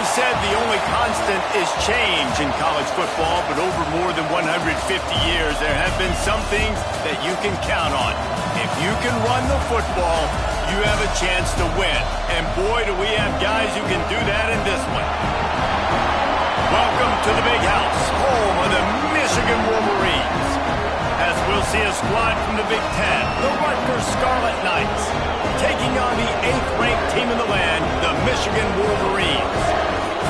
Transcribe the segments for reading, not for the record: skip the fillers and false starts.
is said the only constant is change in college football, but over more than 150 years, there have been some things that you can count on. If you can run the football, you have a chance to win. And boy, do we have guys who can do that in this one. Welcome to the Big House, home of the Michigan Wolverines. As we'll see a squad from the Big Ten, the Rutgers Scarlet Knights, taking on the 8th-ranked team in the land, the Michigan Wolverines.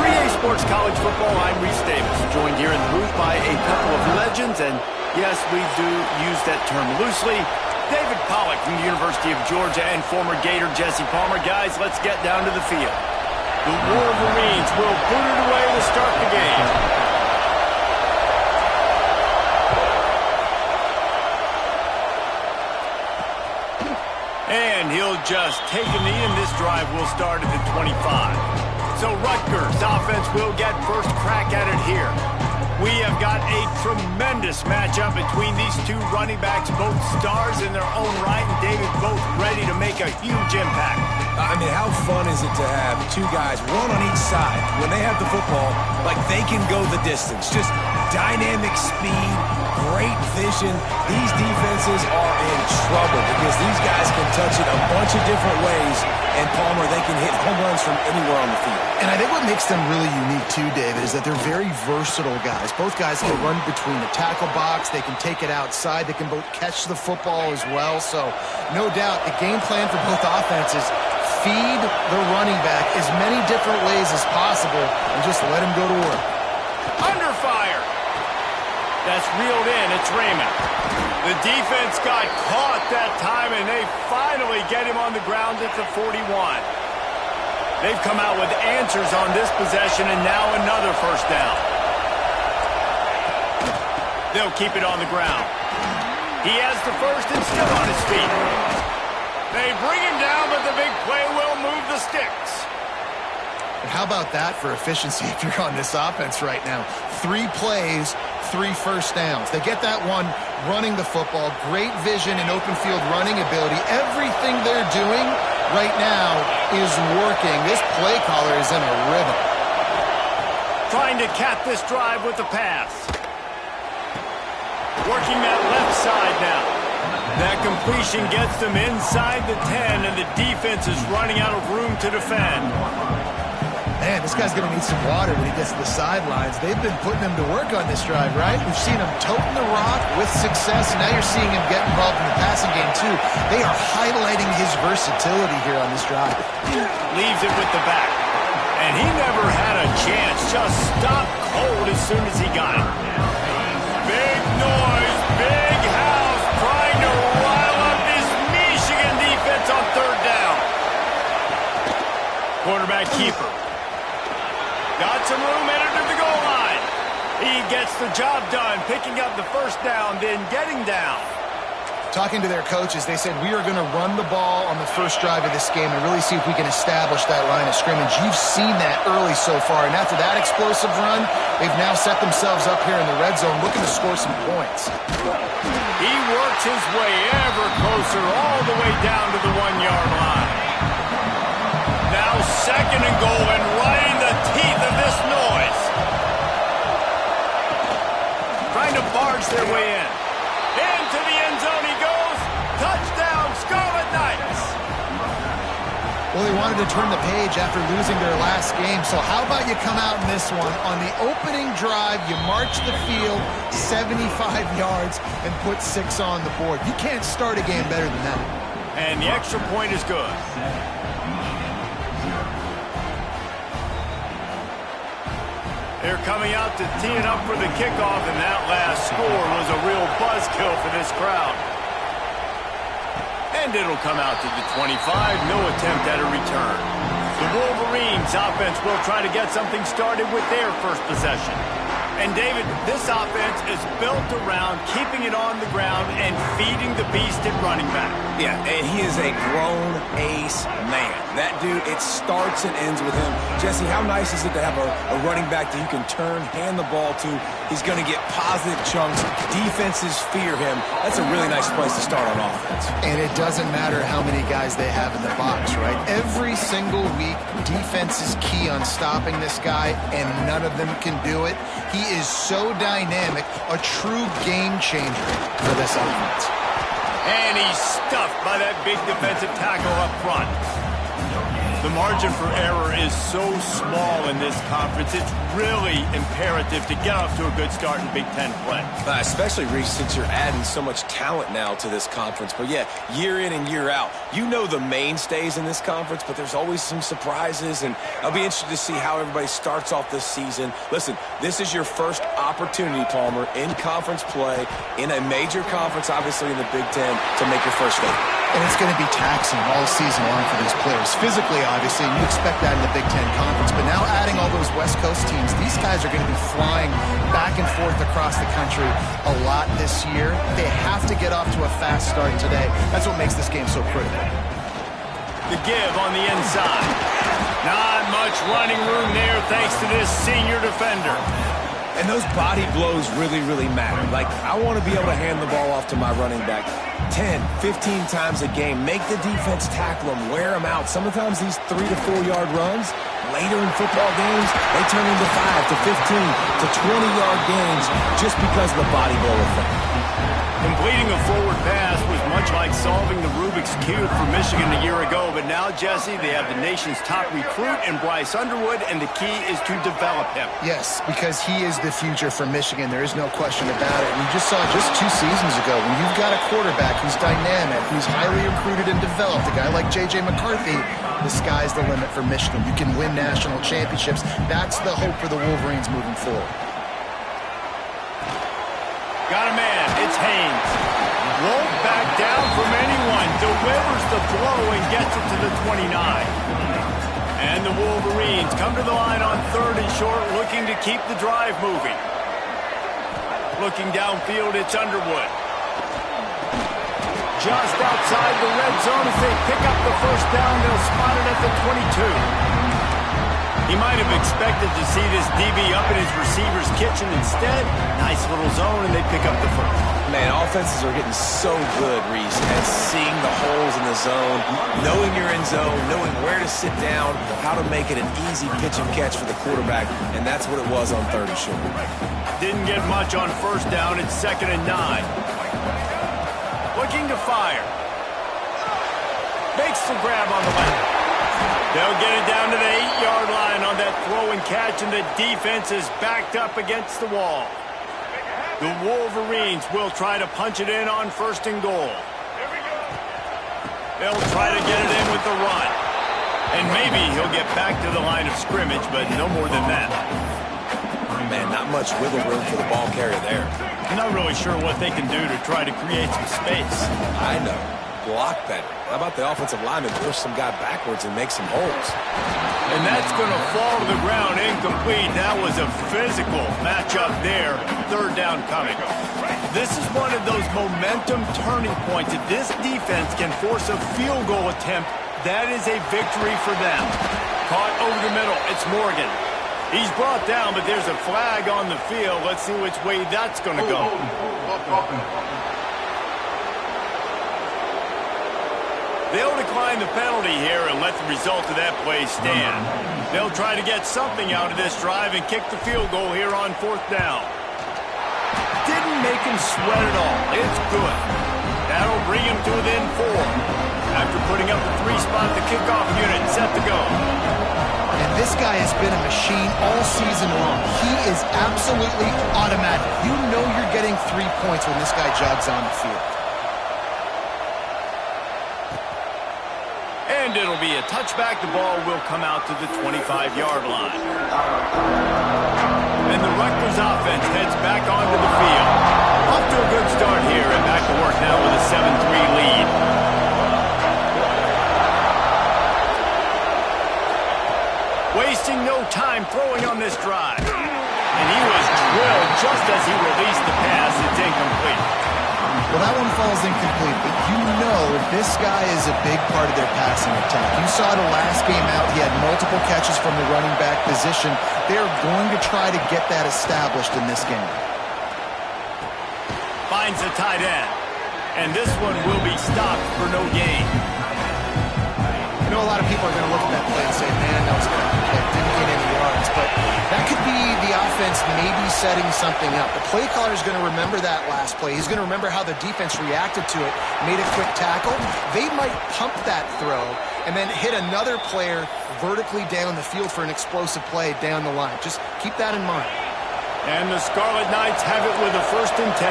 3A Sports College Football, I'm Reese Davis, joined here in the booth by a couple of legends, and yes, we do use that term loosely. David Pollack from the University of Georgia and former Gator Jesse Palmer. Guys, let's get down to the field. The Wolverines will boot it away to start the game. And he'll just take a knee, and this drive will start at the 25. So Rutgers offense will get first crack at it here. We have got a tremendous matchup between these two running backs, both stars in their own right, and David both ready to make a huge impact. I mean, how fun is it to have two guys, one on each side, when they have the football, like they can go the distance. Just dynamic speed, great vision. These defenses are in trouble because these guys can touch it a bunch of different ways, and Palmer, they can hit home runs from anywhere on the field. And I think what makes them really unique too, David, is that they're very versatile guys. Both guys can run between the tackle box. They can take it outside. They can both catch the football as well. So no doubt the game plan for both offenses, feed the running back as many different ways as possible and just let him go to work. Under fire. That's reeled in. It's Raymond. The defense got caught that time, and they finally get him on the ground at the 41. They've come out with answers on this possession, and now another first down. They'll keep it on the ground. He has the first and still on his feet. They bring him down, but the big play will move the sticks. And how about that for efficiency if you're on this offense right now? 3 plays, 3 first downs. They get that one running the football, great vision and open field running ability. Everything they're doing right now is working. This play caller is in a rhythm. Trying to cap this drive with the pass. Working that left side now. That completion gets them inside the 10, and the defense is running out of room to defend. Man, this guy's going to need some water when he gets to the sidelines. They've been putting him to work on this drive, right? We've seen him toting the rock with success. Now you're seeing him get involved in the passing game, too. They are highlighting his versatility here on this drive. Leaves it with the back. And he never had a chance. Just stopped cold as soon as he got it. Big noise, big house, trying to rile up this Michigan defense on 3rd down. Quarterback keeper. Got some room, entered to the goal line. He gets the job done, picking up the first down, then getting down. Talking to their coaches, they said, we are going to run the ball on the first drive of this game and really see if we can establish that line of scrimmage. You've seen that early so far, and after that explosive run, they've now set themselves up here in the red zone looking to score some points. He works his way ever closer all the way down to the 1-yard line. Now 2nd and goal, and right in the teeth of this noise. Trying to barge their way in. Into the end zone he goes. Touchdown, Scarlet Knights. Well, they wanted to turn the page after losing their last game, so how about you come out in this one? On the opening drive, you march the field 75 yards and put 6 on the board. You can't start a game better than that. And the extra point is good. They're coming out to tee it up for the kickoff, and that last score was a real buzzkill for this crowd. And it'll come out to the 25, no attempt at a return. The Wolverines offense will try to get something started with their first possession. And David, this offense is built around keeping it on the ground and feeding the beast at running back. Yeah, and he is a grown ace man. That dude, it starts and ends with him. Jesse, how nice is it to have a running back that you can turn, hand the ball to? He's going to get positive chunks. Defenses fear him. That's a really nice place to start on offense. And it doesn't matter how many guys they have in the box, right? Every single week, defense is key on stopping this guy, and none of them can do it. He is so dynamic, a true game changer for this offense. And he's stuffed by that big defensive tackle up front. The margin for error is so small in this conference, it's really imperative to get off to a good start in Big Ten play. Especially, Reese, since you're adding so much talent now to this conference. But yeah, year in and year out, you know the mainstays in this conference, but there's always some surprises, and I'll be interested to see how everybody starts off this season. Listen, this is your first opportunity, Palmer, in conference play, in a major conference, obviously in the Big Ten, to make your first statement. And it's going to be taxing all season long for these players. Physically, obviously, and you expect that in the Big Ten Conference. But now adding all those West Coast teams, these guys are going to be flying back and forth across the country a lot this year. They have to get off to a fast start today. That's what makes this game so critical. The give on the inside. Not much running room there thanks to this senior defender. And those body blows really, really matter. Like, I want to be able to hand the ball off to my running back 10, 15 times a game. Make the defense tackle them, wear them out. Sometimes these 3 to 4 yard runs, later in football games, they turn into 5 to 15 to 20 yard games just because of the body blow effect. Completing a forward pass was much like solving the Rubik's Cube for Michigan a year ago, but now, Jesse, they have the nation's top recruit in Bryce Underwood, and the key is to develop him. Yes, because he is the future for Michigan. There is no question about it. We just saw just 2 seasons ago, when you've got a quarterback who's dynamic, who's highly recruited and developed, a guy like J.J. McCarthy, the sky's the limit for Michigan. You can win national championships. That's the hope for the Wolverines moving forward. Got a man. It's Haynes. Won't back down from anyone. Delivers the blow and gets it to the 29. And the Wolverines come to the line on 3rd and short, looking to keep the drive moving. Looking downfield, it's Underwood. Just outside the red zone as they pick up the first down. They'll spot it at the 22. He might have expected to see this DB up in his receiver's kitchen. Instead, nice little zone, and they pick up the first. Man, offenses are getting so good, Reese, at seeing the holes in the zone, knowing you're in zone, knowing where to sit down, how to make it an easy pitch and catch for the quarterback, and that's what it was on 3rd and short. Didn't get much on first down. It's 2nd and 9. Looking to fire. Makes the grab on the left. They'll get it down to the 8-yard line on that throw and catch, and the defense is backed up against the wall. The Wolverines will try to punch it in on 1st and goal. They'll try to get it in with the run. And maybe he'll get back to the line of scrimmage, but no more than that. Man, not much wiggle room for the ball carrier there. I'm not really sure what they can do to try to create some space. I know. Block better. How about the offensive lineman push some guy backwards and make some holes? And that's going to fall to the ground incomplete. That was a physical matchup there. 3rd down coming. This is one of those momentum turning points. If this defense can force a field goal attempt, that is a victory for them. Caught over the middle. It's Morgan. He's brought down, but there's a flag on the field. Let's see which way that's going to go. They'll decline the penalty here and let the result of that play stand. They'll try to get something out of this drive and kick the field goal here on 4th down. Didn't make him sweat at all. It's good. That'll bring him to within 4. After putting up the 3-spot, the kickoff unit set to go. And this guy has been a machine all season long. He is absolutely automatic. You know you're getting 3 points when this guy jogs on the field. And it'll be a touchback. The ball will come out to the 25-yard line. And the Rutgers offense heads back onto the field. Off to a good start here and back to work now with a 7-3 lead. Wasting no time throwing on this drive. And he was drilled just as he released the pass. It's incomplete. Well, that one falls incomplete, but you know this guy is a big part of their passing attack. You saw the last game out, he had multiple catches from the running back position. They're going to try to get that established in this game. Finds a tight end, and this one will be stopped for no gain. I know a lot of people are going to look at that play and say, man, that was going to didn't get any yards, but that could be the offense maybe setting something up. The play caller is going to remember that last play. He's going to remember how the defense reacted to it, made a quick tackle. They might pump that throw and then hit another player vertically down the field for an explosive play down the line. Just keep that in mind. And the Scarlet Knights have it with a 1st and 10.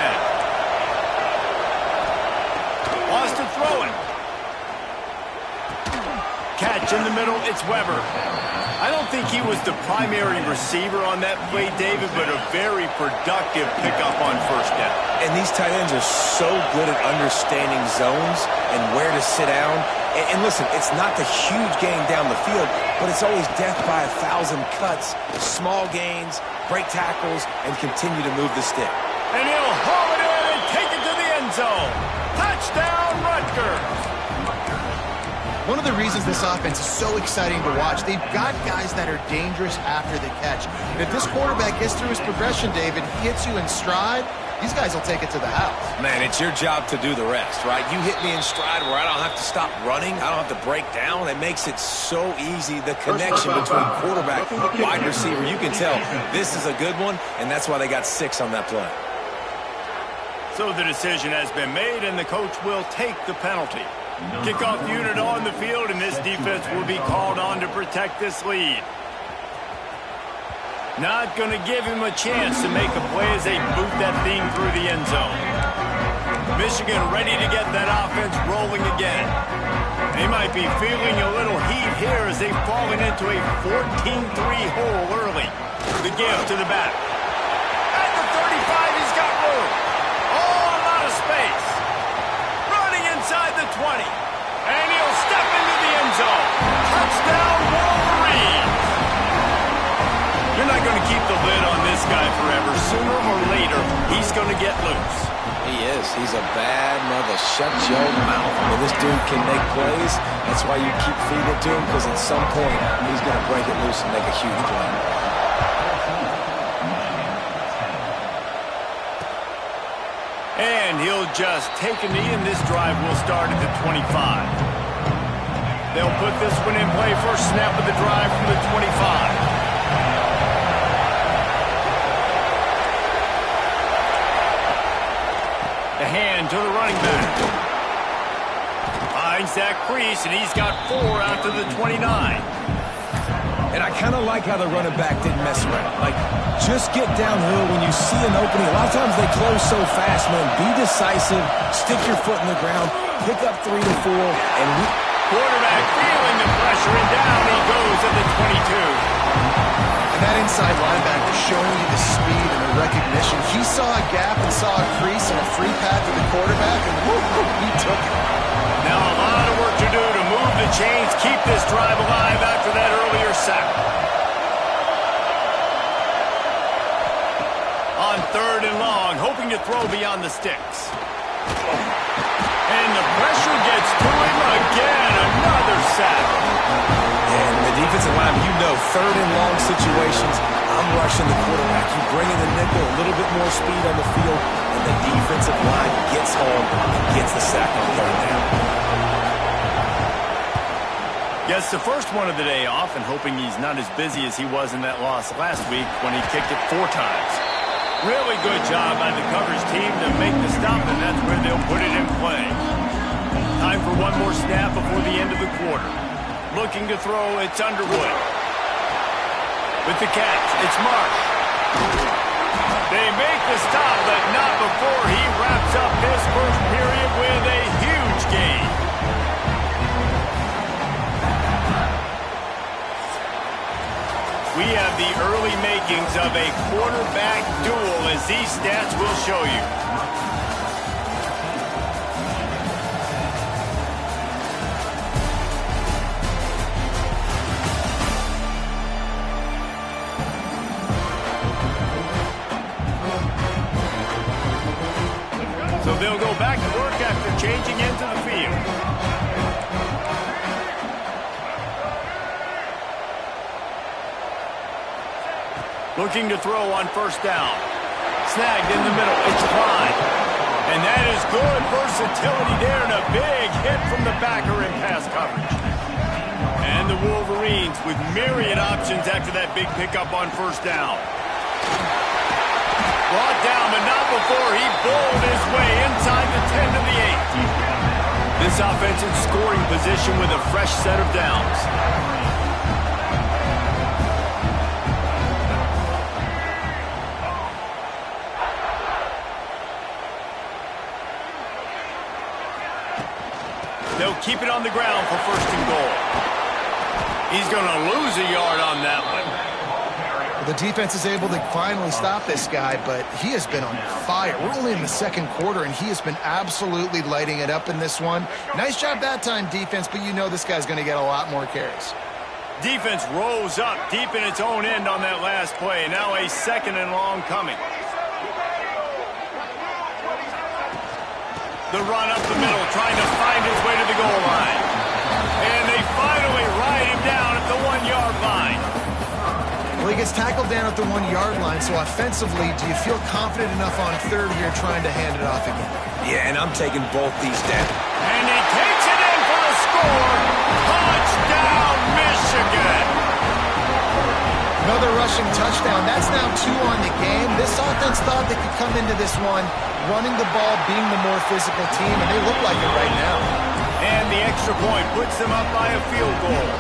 Wants to throw it. Catch in the middle, it's Weber. I don't think he was the primary receiver on that play, David, but a very productive pickup on 1st down. And these tight ends are so good at understanding zones and where to sit down. And listen, it's not the huge gain down the field, but it's always death by 1,000 cuts, small gains, break tackles, and continue to move the stick. And he'll haul it in and take it to the end zone. Touchdown, Rutgers. One of the reasons this offense is so exciting to watch, they've got guys that are dangerous after the catch. And if this quarterback gets through his progression, David, hits you in stride, these guys will take it to the house. Man, it's your job to do the rest, right? You hit me in stride where I don't have to stop running. I don't have to break down. It makes it so easy. The connection between quarterback and wide receiver, you can tell this is a good one, and that's why they got 6 on that play. So the decision has been made, and the coach will take the penalty. Kickoff unit on the field, and this defense will be called on to protect this lead. Not going to give him a chance to make a play as they boot that thing through the end zone. Michigan ready to get that offense rolling again. They might be feeling a little heat here as they've fallen into a 14-3 hole early. The give to the back. At the 35, he's got room. Oh, a lot of space. Running inside the 20. And he'll step into the end zone. Touchdown, Wolverines. You're not going to keep the lid on this guy forever. Sooner or later, he's going to get loose. He is. He's a bad mother. Shut your mouth. I mean, this dude can make plays. That's why you keep feeding it to him, because at some point, he's going to break it loose and make a huge play. And he'll just take a knee, and this drive will start at the 25. They'll put this one in play. First snap of the drive from the 25. The hand to the running back. Finds that crease, and he's got 4 out to the 29. And I kind of like how the running back didn't mess around. Like, just get downhill when you see an opening. A lot of times they close so fast, man. Be decisive, stick your foot in the ground, pick up 3 to 4, and quarterback feeling the pressure, and down he goes at the 22. And that inside linebacker showing you the speed and the recognition. He saw a gap and saw a crease and a free path to the quarterback, and whoop, he took it. Now a lot of work to do to move the chains, keep this drive alive after that earlier sack. On 3rd and long, hoping to throw beyond the sticks. And the pressure gets to him again. Another sack. And the defensive line, you know, 3rd and long situations, I'm rushing the quarterback. You bring in the nickel, a little bit more speed on the field, and the defensive line gets home and gets the sack on 3rd down. Gets the first one of the day off, and hoping he's not as busy as he was in that loss last week when he kicked it 4 times. Really good job by the coverage team to make the stop, and that's where they'll put it in play. Time for one more snap before the end of the quarter. Looking to throw, it's Underwood. With the catch, it's Marsh. They make the stop, but not before he wraps up this first period with a huge gain. We have the early makings of a quarterback duel, as these stats will show you. So So they'll go back to work after changing into the field. Looking to throw on first down. Snagged in the middle. It's Klein. And that is good versatility there and a big hit from the backer in pass coverage. And the Wolverines with myriad options after that big pickup on first down. Brought down, but not before he bowled his way inside the 10 to the 8. This offensive scoring position with a fresh set of downs. They'll keep it on the ground for first and goal. He's going to lose a yard on that one. The defense is able to finally stop this guy, but he has been on fire. We're only in the second quarter, and he has been absolutely lighting it up in this one. Nice job that time, defense, but you know this guy's going to get a lot more carries. Defense rose up deep in its own end on that last play. Now a second and long coming. The run up the middle, trying to find his way to the goal line. And they finally ride him down at the 1 yard line. Well, he gets tackled down at the 1 yard line, so offensively, do you feel confident enough on third here trying to hand it off again? Yeah, and I'm taking both these down. And he takes it in for a score. Touchdown, Michigan. Another rushing touchdown. That's now 2 on the game. This offense thought they could come into this one running the ball, being the more physical team, and they look like it right now. And the extra point puts them up by a field goal.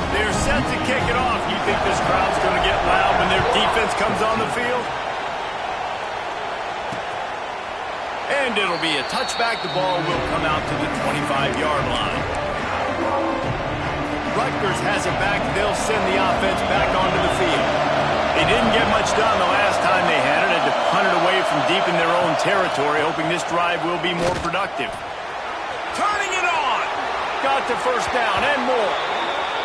They're set to kick it off. You think this crowd's going to get loud when their defense comes on the field? And it'll be a touchback. The ball will come out to the 25-yard line. Rutgers has it back. They'll send the offense back onto the field. They didn't get much done the last time they had it. Had to punt it away from deep in their own territory, hoping this drive will be more productive. Turning it on. Got to first down and more.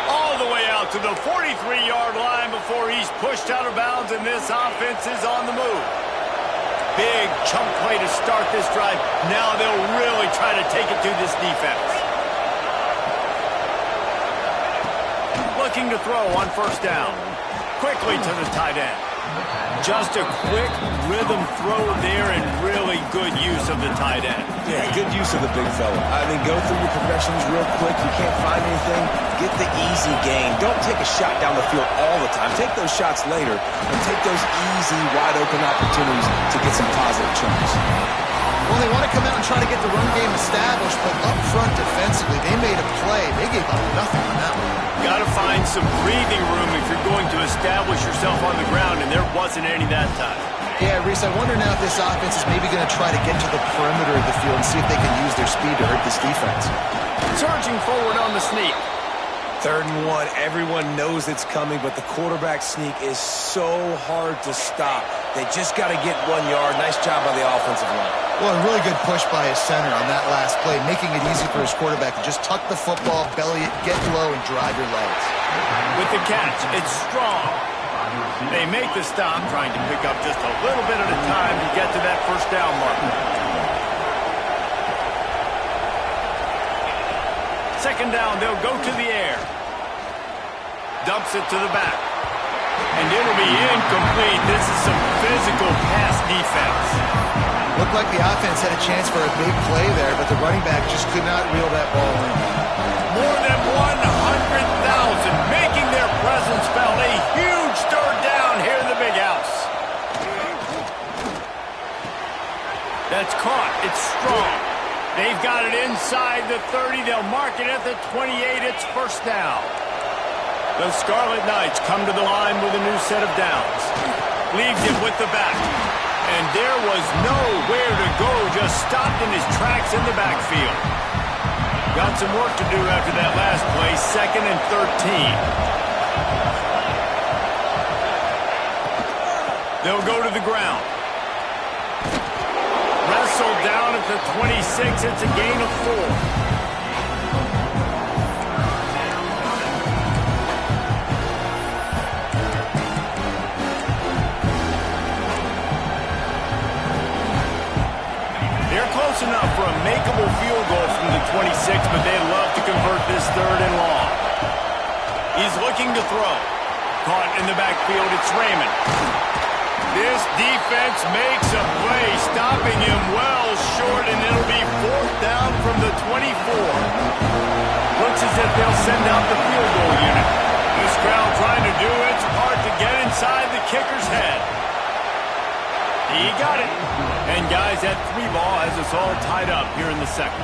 All the way out to the 43-yard line before he's pushed out of bounds, and this offense is on the move. Big chunk play to start this drive. Now they'll really try to take it to this defense. Looking to throw on first down. Quickly to the tight end. Just a quick rhythm throw there and really good use of the tight end. Yeah, good use of the big fella. I mean, go through your progressions real quick. You can't find anything. Get the easy gain. Don't take a shot down the field all the time. Take those shots later and take those easy, wide-open opportunities to get some positive chunks. Well, they want to come out and try to get the run game established, but up front defensively, they made a play. They gave up nothing on that one. Got to find some breathing room if you're going to establish yourself on the ground, and there wasn't any that time. Yeah, Reese, I wonder now if this offense is maybe going to try to get to the perimeter of the field and see if they can use their speed to hurt this defense. Surging forward on the sneak. 3rd and 1, everyone knows it's coming, but the quarterback sneak is so hard to stop. They just got to get 1 yard. Nice job by the offensive line. Well, a really good push by his center on that last play, making it easy for his quarterback to just tuck the football, belly it, get low, and drive your legs. With the catch, it's strong. They make the stop, trying to pick up just a little bit at a time to get to that first down marker. 2nd down, they'll go to the air. Dumps it to the back. And it'll be incomplete. This is some physical pass defense. Looked like the offense had a chance for a big play there, but the running back just could not reel that ball in. More than 100,000 making their presence felt. A huge 3rd down here in the big house. That's caught. It's strong. They've got it inside the 30. They'll mark it at the 28. It's first down. The Scarlet Knights come to the line with a new set of downs. Leaves it with the back. And there was nowhere to go. Just stopped in his tracks in the backfield. Got some work to do after that last play. 2nd and 13. They'll go to the ground. Wrestled down at the 26. It's a gain of 4. He's looking to throw. Caught in the backfield, it's Raymond. This defense makes a play, stopping him well short, and it'll be 4th down from the 24. Looks as if they'll send out the field goal unit. This crowd trying to do its part to get inside the kicker's head. He got it. And guys, that 3 ball has us all tied up here in the second.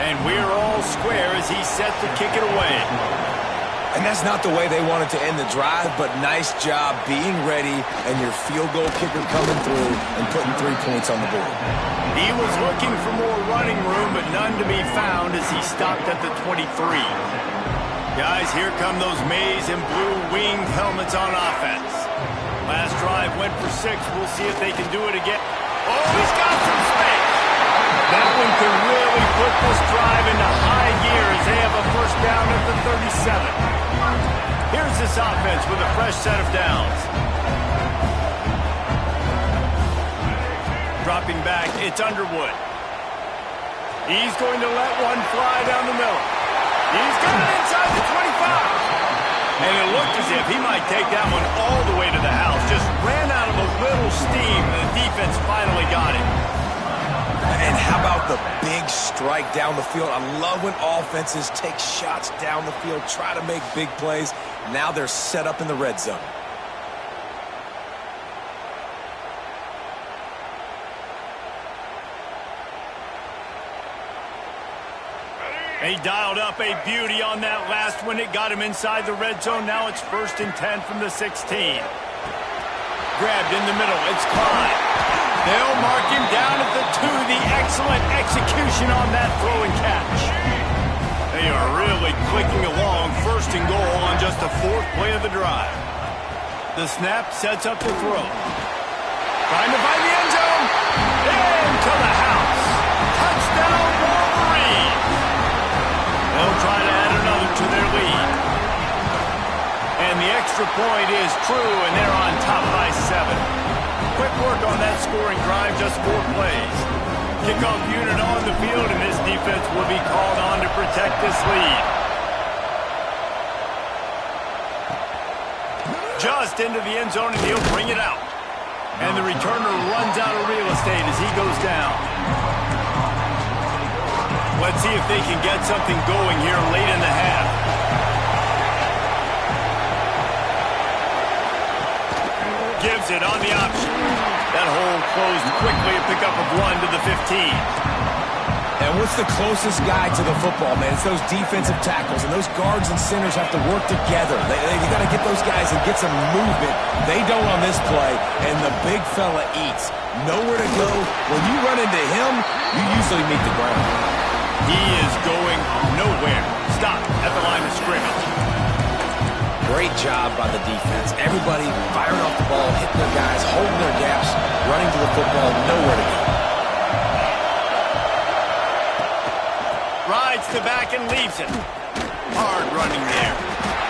And we're all square as he's set to kick it away. And that's not the way they wanted to end the drive, but nice job being ready and your field goal kicker coming through and putting 3 points on the board. He was looking for more running room, but none to be found as he stopped at the 23. Guys, here come those maize and blue winged helmets on offense. Last drive went for 6. We'll see if they can do it again. Oh, he's got some space. That one could really put this drive into high gear as they have a first down at the 37. Here's this offense with a fresh set of downs. Dropping back, it's Underwood. He's going to let one fly down the middle. He's got it inside the 25. And it looked as if he might take that one all the way to the house. Just ran out of a little steam, and the defense finally got it. And how about the big strike down the field? I love when offenses take shots down the field, try to make big plays. Now they're set up in the red zone. They dialed up a beauty on that last one. It got him inside the red zone. Now it's 1st and 10 from the 16. Grabbed in the middle. It's Klein. They'll mark him down at the 2. The excellent execution on that throw and catch. They are really clicking along. 1st and goal on just the 4th play of the drive. The snap sets up the throw. Trying to find the end zone. Into the house. Touchdown, Wolverines. They'll try to add another to their lead. And the extra point is true, and they're on top by 7. Quick work on that scoring drive, just 4 plays. Kickoff unit on the field, and this defense will be called on to protect this lead. Just into the end zone, and he'll bring it out. And the returner runs out of real estate as he goes down. Let's see if they can get something going here late in the half. Gives it on the option. That hole closed quickly, a pickup of 1 to the 15. And what's the closest guy to the football, man? It's those defensive tackles, and those guards and centers have to work together. You got to get those guys and get some movement. They don't on this play, and the big fella eats. Nowhere to go. When you run into him, you usually meet the ground. He is going nowhere. Stop at the line of scrimmage. Great job by the defense. Everybody firing off the ball, hitting their guys, holding their gaps, running to the football, nowhere to go. Rides to back and leaves it. Hard running there.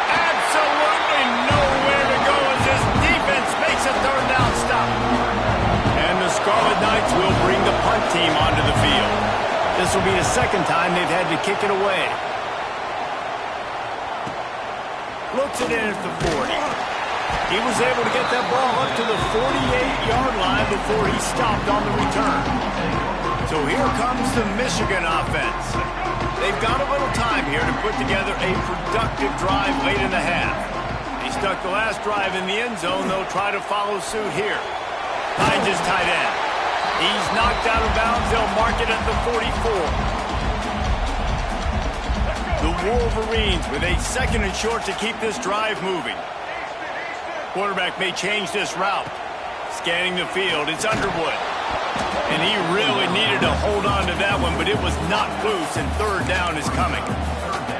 Absolutely nowhere to go as this defense makes a 3rd down stop. And the Scarlet Knights will bring the punt team onto the field. This will be the 2nd time they've had to kick it away. Looks it in at the 40. He was able to get that ball up to the 48-yard line before he stopped on the return. So here comes the Michigan offense. They've got a little time here to put together a productive drive late in the half. They stuck the last drive in the end zone. They'll try to follow suit here. Hines is tight end. He's knocked out of bounds. They'll mark it at the 44. The Wolverines with a 2nd and short to keep this drive moving. Quarterback may change this route. Scanning the field, it's Underwood. And he really needed to hold on to that one, but it was not loose, and 3rd down is coming.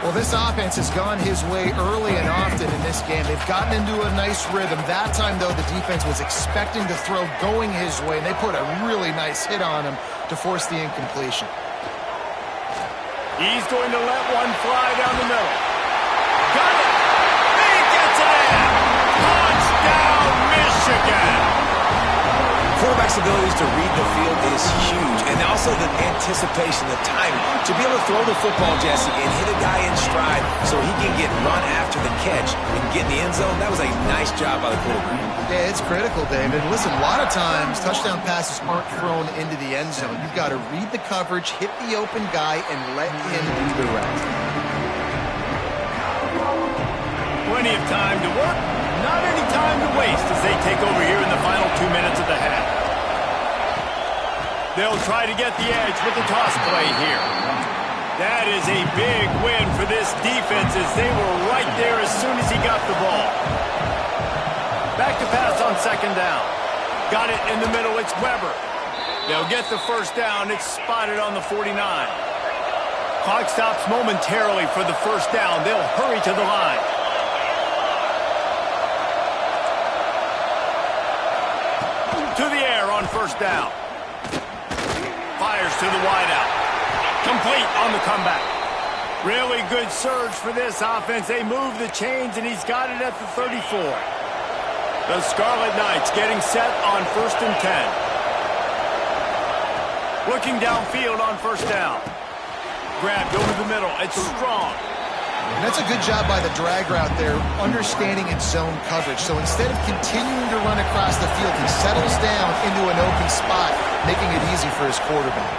Well, this offense has gone his way early and often in this game. They've gotten into a nice rhythm. That time, though, the defense was expecting the throw going his way, and they put a really nice hit on him to force the incompletion. He's going to let one fly down the middle. Got it! He gets it in! Touchdown, Michigan! Quarterbacks abilities to read the field is huge. And also the anticipation, the timing. To be able to throw the football, Jesse, and hit a guy in stride so he can get run after the catch and get in the end zone, that was a nice job by the quarterback. Yeah, it's critical, David. Listen, a lot of times touchdown passes aren't thrown into the end zone. You've got to read the coverage, hit the open guy, and let him do the rest. Plenty of time to work, not any time to waste as they take over here in the final 2 minutes of the half. They'll try to get the edge with the toss play here. That is a big win for this defense as they were right there as soon as he got the ball. Back to pass on second down. Got it in the middle, it's Weber. They'll get the first down, it's spotted on the 49. Clock stops momentarily for the first down. They'll hurry to the line. To the air on first down. Fires to the wideout. Complete on the comeback. Really good surge for this offense. They move the chains, and he's got it at the 34. The Scarlet Knights getting set on 1st and 10. Looking downfield on first down. Grabbed over the middle. It's strong. And that's a good job by the drag route there, understanding its zone coverage. So instead of continuing to run across the field, he settles down into an open spot, making it easy for his quarterback.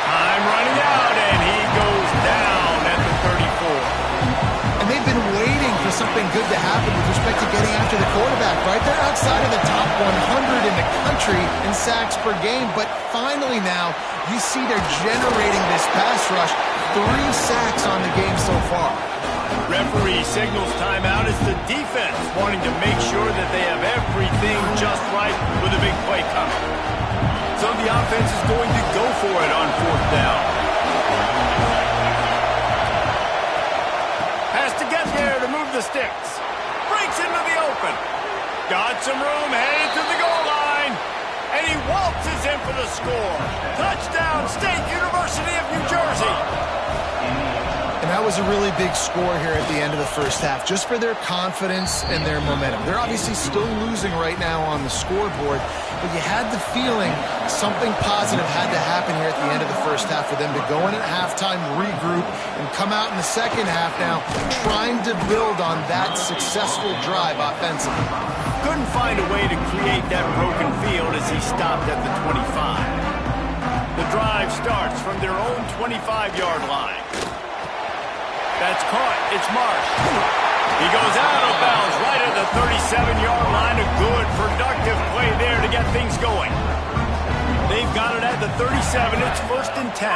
Time running out, and he goes down at the 34. And they've been waiting for something good to happen with respect to getting after the quarterback, right? They're outside of the top 100 in the country in sacks per game, but finally now you see they're generating this pass rush. 3 sacks on the game so far. Referee signals timeout as the defense wanting to make sure that they have everything just right with a big play coming. So the offense is going to go for it on 4th down. Has to get there to move the sticks. Breaks into the open. Got some room, headed to the goal line. And he waltzes in for the score. Touchdown, State University of New Jersey. And that was a really big score here at the end of the first half, just for their confidence and their momentum. They're obviously still losing right now on the scoreboard, but you had the feeling something positive had to happen here at the end of the first half for them to go in at halftime, regroup, and come out in the second half now trying to build on that successful drive offensively. Couldn't find a way to create that broken field as he stopped at the 25. The drive starts from their own 25-yard line. That's caught. It's Marsh. He goes out of bounds right at the 37-yard line. A good, productive play there to get things going. They've got it at the 37. It's 1st and 10.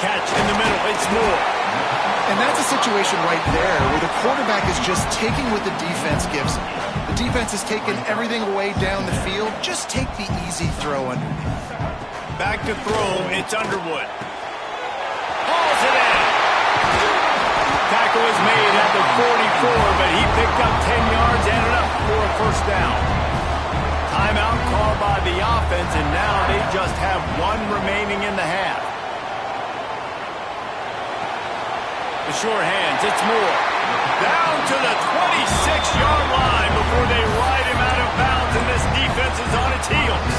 Catch in the middle. It's Moore. And that's a situation right there where the quarterback is just taking what the defense gives him. The defense is taking everything away down the field. Just take the easy throw underneath. Back to throw. It's Underwood. Hauls it in. Tackle is made at the 44, but he picked up 10 yards, ended up for a first down. Timeout called by the offense, and now they just have 1 remaining in the half. The sure hands, it's Moore. Down to the 26-yard line before they ride him out of bounds, and this defense is on its heels.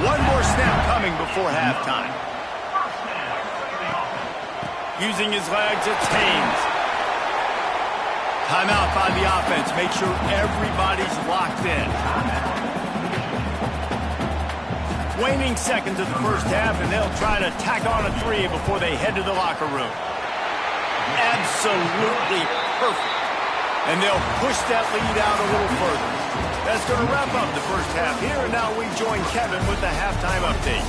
1 more snap coming before halftime. Using his legs, it's Haynes. Timeout by the offense. Make sure everybody's locked in. Waning seconds of the first half, and they'll try to tack on a 3 before they head to the locker room. Absolutely perfect. And they'll push that lead out a little further. That's going to wrap up the first half here, and now we join Kevin with the halftime update.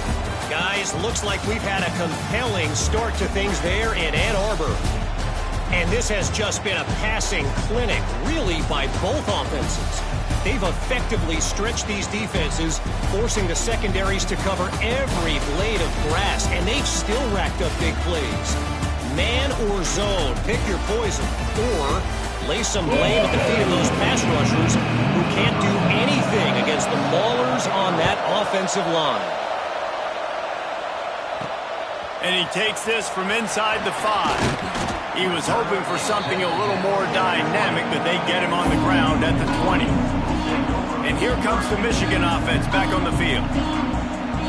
Guys, looks like we've had a compelling start to things there in Ann Arbor. And this has just been a passing clinic, really, by both offenses. They've effectively stretched these defenses, forcing the secondaries to cover every blade of grass, and they've still racked up big plays. Man or zone, pick your poison, or lay some blame at the feet of those pass rushers who can't do anything against the maulers on that offensive line. And he takes this from inside the 5. He was hoping for something a little more dynamic, but they get him on the ground at the 20. And here comes the Michigan offense back on the field.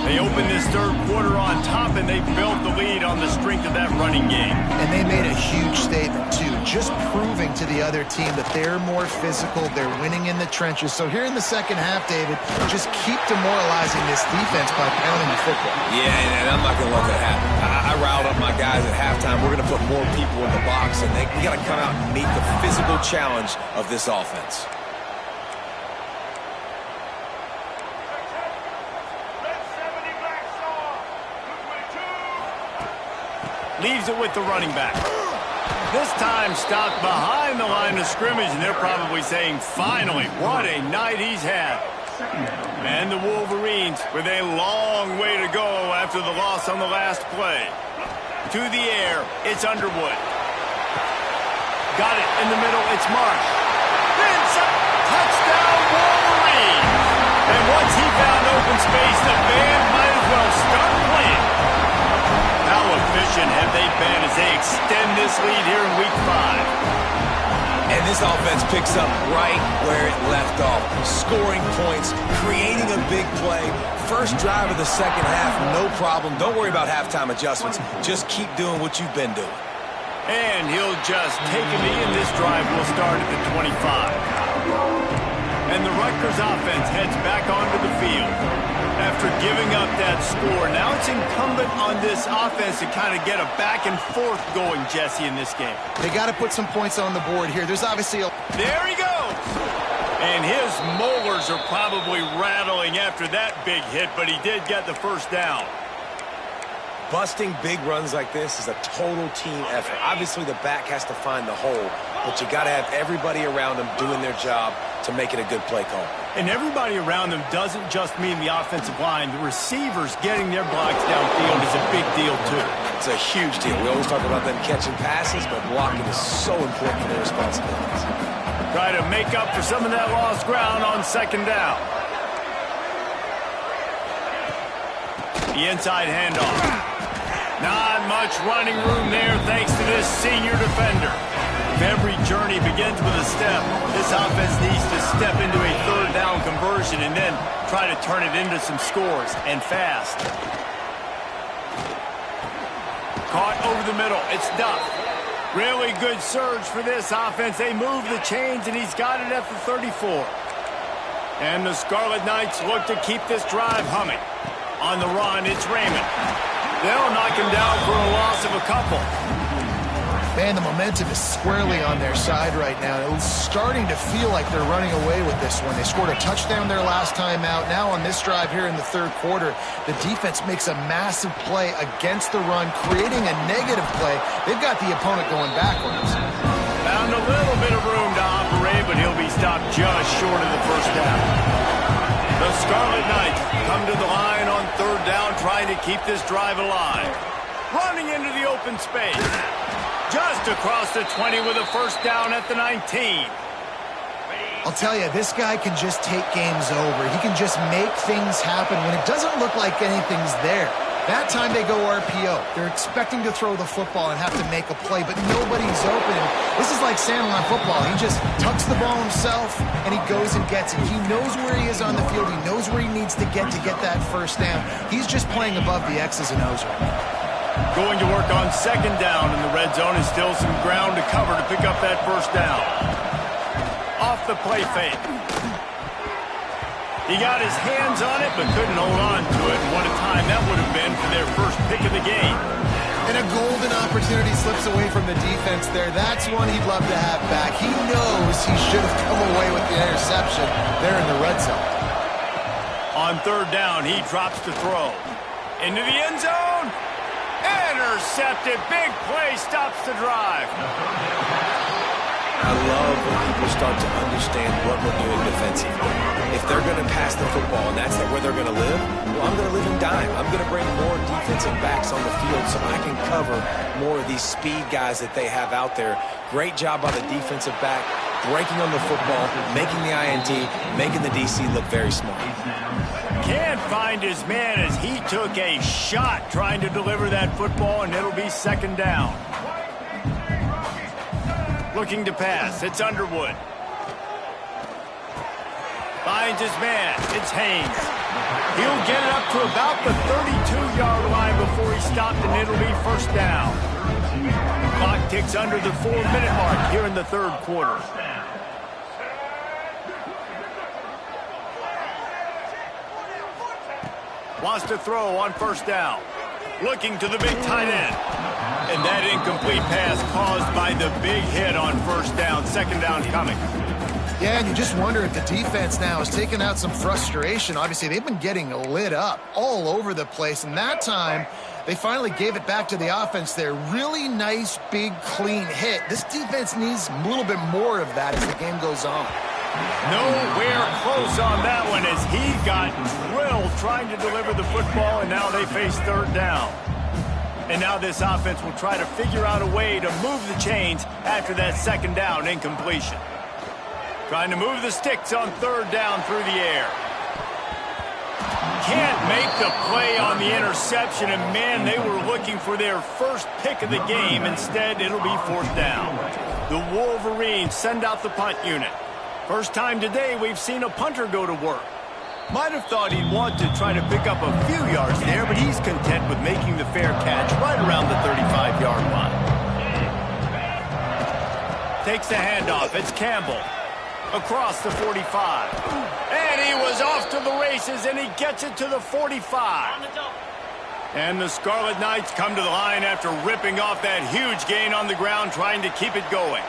They opened this third quarter on top, and they built the lead on the strength of that running game. And they made a huge statement, too, just proving to the other team that they're more physical, they're winning in the trenches. So here in the second half, David, just keep demoralizing this defense by pounding the football. Yeah, and I'm not going to let that happen. I riled up my guys at halftime. We're going to put more people in the box, and we got to come out and meet the physical challenge of this offense. Leaves it with the running back. This time stopped behind the line of scrimmage, and they're probably saying, finally, what a night he's had. And the Wolverines with a long way to go after the loss on the last play. To the air, it's Underwood. Got it in the middle, it's Marsh. Touchdown Wolverines! And once he found open space, the band might as well start playing. How efficient have they been as they extend this lead here in Week 5? And this offense picks up right where it left off. Scoring points, creating a big play. First drive of the second half, no problem. Don't worry about halftime adjustments. Just keep doing what you've been doing. And he'll just take a knee, and this drive will start at the 25. And the Rutgers offense heads back onto the field. After giving up that score, now it's incumbent on this offense to kind of get a back and forth going, Jesse, in this game. They got to put some points on the board here. There's obviously a... There he goes! And his molars are probably rattling after that big hit, but he did get the first down. Busting big runs like this is a total team effort. Obviously, the back has to find the hole, but you got to have everybody around them doing their job to make it a good play call. And everybody around them doesn't just mean the offensive line. The receivers getting their blocks downfield is a big deal, too. It's a huge deal. We always talk about them catching passes, but blocking is so important for their responsibilities. Try to make up for some of that lost ground on second down. The inside handoff. Not much running room there thanks to this senior defender. If every journey begins with a step, this offense needs to step into a third down conversion and then try to turn it into some scores, and fast. Caught over the middle. It's Duff. Really good surge for this offense. They move the chains, and he's got it at the 34. And the Scarlet Knights look to keep this drive humming. On the run, it's Raymond. They'll knock him down for a loss of a couple. Man, the momentum is squarely on their side right now. It's starting to feel like they're running away with this one. They scored a touchdown their last time out. Now on this drive here in the third quarter, the defense makes a massive play against the run, creating a negative play. They've got the opponent going backwards. Found a little bit of room to operate, but he'll be stopped just short of the first down. The Scarlet Knights come to the line on third down, trying to keep this drive alive. Running into the open space. Just across the 20 with a first down at the 19. I'll tell you, this guy can just take games over. He can just make things happen when it doesn't look like anything's there. That time they go RPO. They're expecting to throw the football and have to make a play, but nobody's open. This is like Sandlin football. He just tucks the ball himself, and he goes and gets it. He knows where he is on the field. He knows where he needs to get that first down. He's just playing above the X's and O's right now. Going to work on second down in the red zone is still some ground to cover to pick up that first down. Off the play fake. He got his hands on it, but couldn't hold on to it. And what a time that would have been for their first pick of the game. And a golden opportunity slips away from the defense there. That's one he'd love to have back. He knows he should have come away with the interception there in the red zone. On third down, he drops to throw. Into the end zone. Intercepted. Big play stops the drive. I love when people start to understand what we're doing defensively. If they're going to pass the football and that's where they're going to live, well, I'm going to live in dime. I'm going to bring more defensive backs on the field so I can cover more of these speed guys that they have out there. Great job by the defensive back, breaking on the football, making the INT, making the DC look very smart. Can't find his man as he took a shot trying to deliver that football, and it'll be second down. Looking to pass. It's Underwood. Finds his man. It's Haynes. He'll get it up to about the 32-yard line before he stopped, and it'll be first down. Clock ticks under the 4-minute mark here in the third quarter. Wants to throw on first down. Looking to the big tight end. And that incomplete pass caused by the big hit on first down. Second down coming. Yeah, and you just wonder if the defense now is taking out some frustration. Obviously, they've been getting lit up all over the place. And that time, they finally gave it back to the offense there. Really nice, big, clean hit. This defense needs a little bit more of that as the game goes on. Nowhere close on that one as he got drilled trying to deliver the football, and now they face third down. And now this offense will try to figure out a way to move the chains after that second down incompletion. Trying to move the sticks on third down through the air. Can't make the play on the interception, and man, they were looking for their first pick of the game. Instead, it'll be fourth down. The Wolverines send out the punt unit. First time today we've seen a punter go to work. Might have thought he'd want to try to pick up a few yards there, but he's content with making the fair catch right around the 35-yard line. Takes the handoff. It's Campbell. Across the 45. And he was off to the races, and he gets it to the 45. And the Scarlet Knights come to the line after ripping off that huge gain on the ground, trying to keep it going.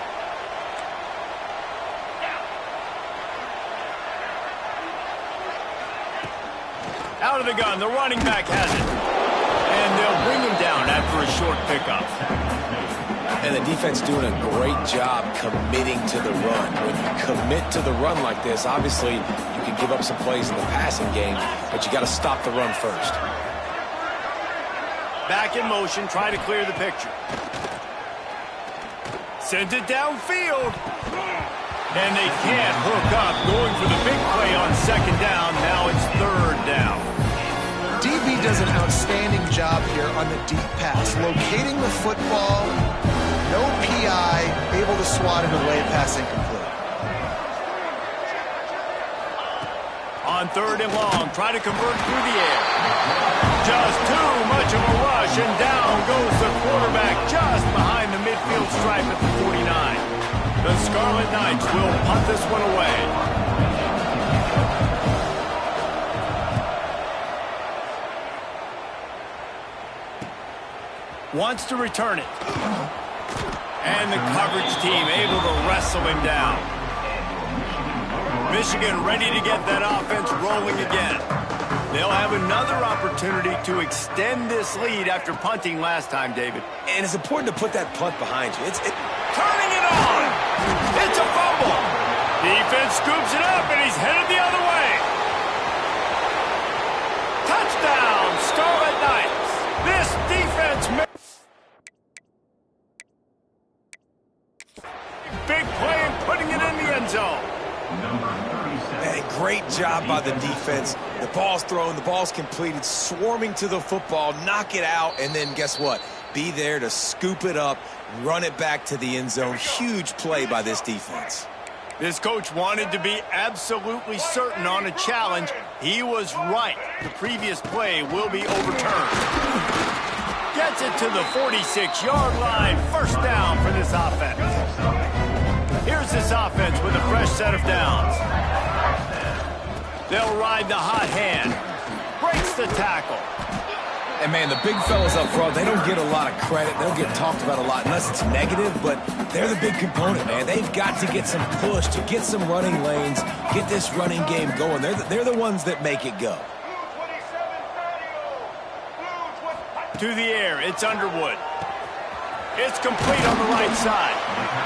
Out of the gun, the running back has it. And they'll bring him down after a short pickup. And the defense doing a great job committing to the run. When you commit to the run like this, obviously you can give up some plays in the passing game, but you got to stop the run first. Back in motion, try to clear the picture. Sends it downfield. And they can't hook up, going for the big play on second down. Now it's third down. DB does an outstanding job here on the deep pass, locating the football, no PI, able to swat it away, pass incomplete. On third and long, try to convert through the air. Just too much of a rush, and down goes the quarterback just behind the midfield stripe at the 49. The Scarlet Knights will punt this one away. Wants to return it. And the coverage team able to wrestle him down. Michigan ready to get that offense rolling again. They'll have another opportunity to extend this lead after punting last time, David. And it's important to put that punt behind you. Turning it on! It's a fumble! Defense scoops it up, and he's headed the other way. Touchdown, Scarlet Knights! This defense big play and putting it in the end zone. Hey, great job by the defense. The ball's thrown, the ball's completed, swarming to the football, knock it out, and then guess what? Be there to scoop it up, run it back to the end zone. Huge play by this defense. This coach wanted to be absolutely certain on a challenge. He was right. The previous play will be overturned. Gets it to the 46-yard line. First down for this offense. Here's this offense with a fresh set of downs. They'll ride the hot hand. Breaks the tackle. And, man, the big fellas up front, they don't get a lot of credit. They don't get talked about a lot unless it's negative, but they're the big component, man. They've got to get some push, to get some running lanes, get this running game going. They're the ones that make it go. To the air, it's Underwood. It's complete on the right side.